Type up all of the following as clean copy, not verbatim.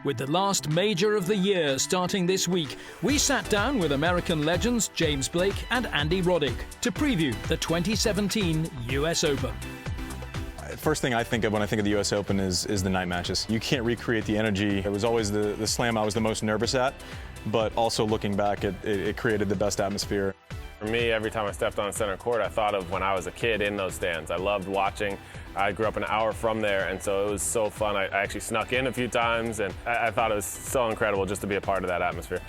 With the last major of the year starting this week, we sat down with American legends James Blake and Andy Roddick to preview the 2017 US Open. First thing I think of when I think of the US Open is the night matches. You can't recreate the energy. It was always the slam I was the most nervous at, but also looking back, it created the best atmosphere. For me, every time I stepped on center court, I thought of when I was a kid in those stands. I loved watching. I grew up an hour from there, and so it was so fun. I actually snuck in a few times, and I thought it was so incredible just to be a part of that atmosphere.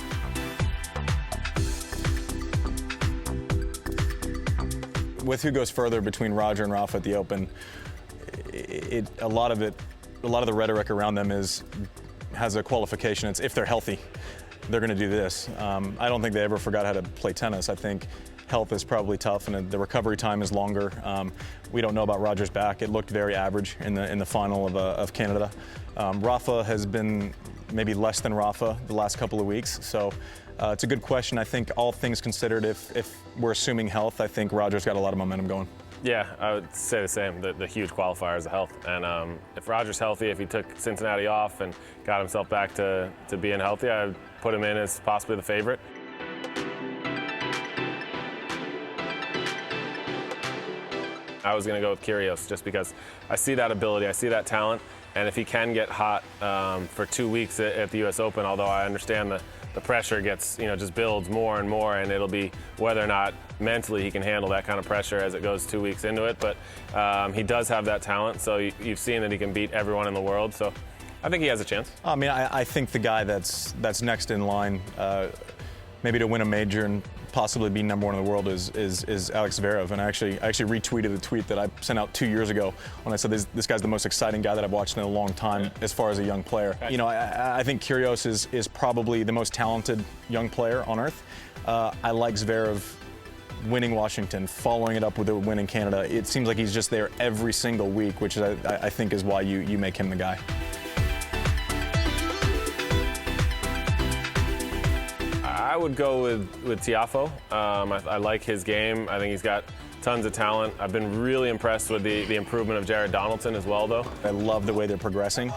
With who goes further between Roger and Rafa at the Open, a lot of the rhetoric around them has a qualification. It's if they're healthy, they're going to do this. I don't think they ever forgot how to play tennis. I think health is probably tough, and the recovery time is longer. We don't know about Roger's back. It looked very average in the final of Canada. Rafa has been maybe less than Rafa the last couple of weeks, so it's a good question. I think all things considered, if we're assuming health, I think Roger's got a lot of momentum going. Yeah, I would say the same. The huge qualifier is the health. And if Roger's healthy, if he took Cincinnati off and got himself back to being healthy, I'd put him in as possibly the favorite. I was going to go with Kyrgios just because I see that ability, I see that talent, and if he can get hot for 2 weeks at the US Open, although I understand the pressure gets, just builds more and more, and it'll be whether or not mentally he can handle that kind of pressure as it goes 2 weeks into it. But he does have that talent, so you've seen that he can beat everyone in the world, so I think he has a chance. I mean, I think the guy that's next in line, maybe to win a major and possibly be number one in the world is Alex Zverev. And I actually retweeted a tweet that I sent out 2 years ago when I said this guy's the most exciting guy that I've watched in a long time as far as a young player. I think Kyrgios is probably the most talented young player on earth. I like Zverev winning Washington, following it up with a win in Canada. It seems like he's just there every single week, which I think is why you make him the guy. I would go with Tiafoe. I like his game. I think he's got tons of talent. I've been really impressed with the improvement of Jared Donaldson as well, though. I love the way they're progressing.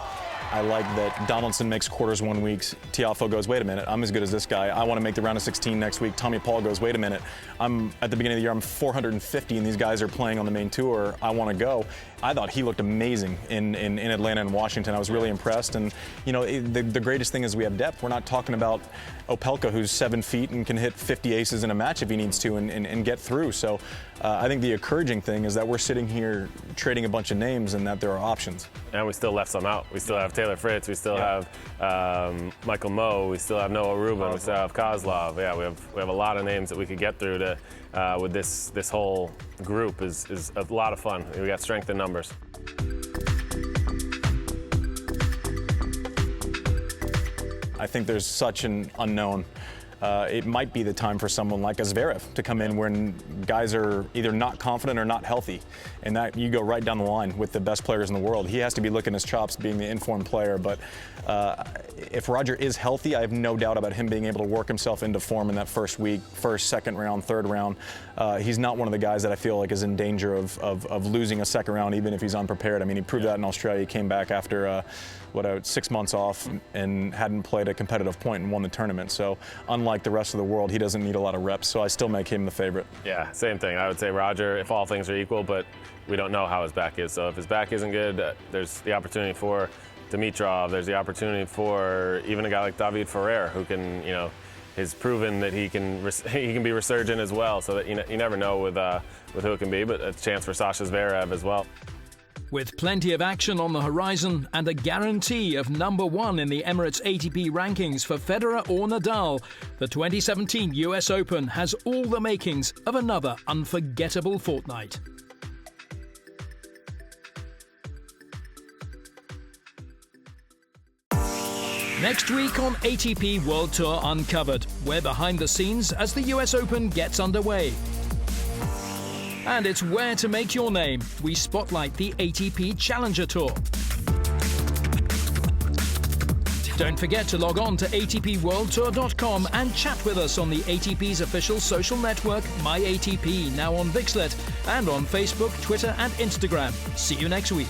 I like that Donaldson makes quarters 1 week. Tiafoe goes, wait a minute, I'm as good as this guy. I want to make the round of 16 next week. Tommy Paul goes, wait a minute, at the beginning of the year, I'm 450 and these guys are playing on the main tour. I want to go. I thought he looked amazing in Atlanta and Washington. I was really impressed. And, the greatest thing is we have depth. We're not talking about Opelka, who's 7 feet and can hit 50 aces in a match if he needs to and get through. So I think the encouraging thing is that we're sitting here trading a bunch of names and that there are options. And we still left some out. We still have Taylor Fritz. We still have Michael Moe. We still have Noah Rubin. We still have Kozlov. Yeah, we have a lot of names that we could get through to with this whole group is a lot of fun. We got strength in numbers. I think there's such an unknown. It might be the time for someone like a Zverev to come in when guys are either not confident or not healthy. And that you go right down the line with the best players in the world. He has to be licking his chops being the informed player. But if Roger is healthy, I have no doubt about him being able to work himself into form in that first week, first, second round, third round. He's not one of the guys that I feel like is in danger of losing a second round, even if he's unprepared. I mean, he proved that in Australia. He came back after 6 months off and hadn't played a competitive point and won the tournament. So unlike the rest of the world, he doesn't need a lot of reps. So I still make him the favorite. Yeah, same thing. I would say Roger, if all things are equal, but we don't know how his back is. So if his back isn't good, there's the opportunity for Dimitrov. There's the opportunity for even a guy like David Ferrer, who can, has proven that he can be resurgent as well. So that you never know with who it can be, but a chance for Sasha Zverev as well. With plenty of action on the horizon and a guarantee of #1 in the Emirates ATP rankings for Federer or Nadal, the 2017 US Open has all the makings of another unforgettable fortnight. Next week on ATP World Tour Uncovered, we're behind the scenes as the US Open gets underway. And it's where to make your name. We spotlight the ATP Challenger Tour. Don't forget to log on to atpworldtour.com and chat with us on the ATP's official social network, MyATP, now on Vixlet, and on Facebook, Twitter and Instagram. See you next week.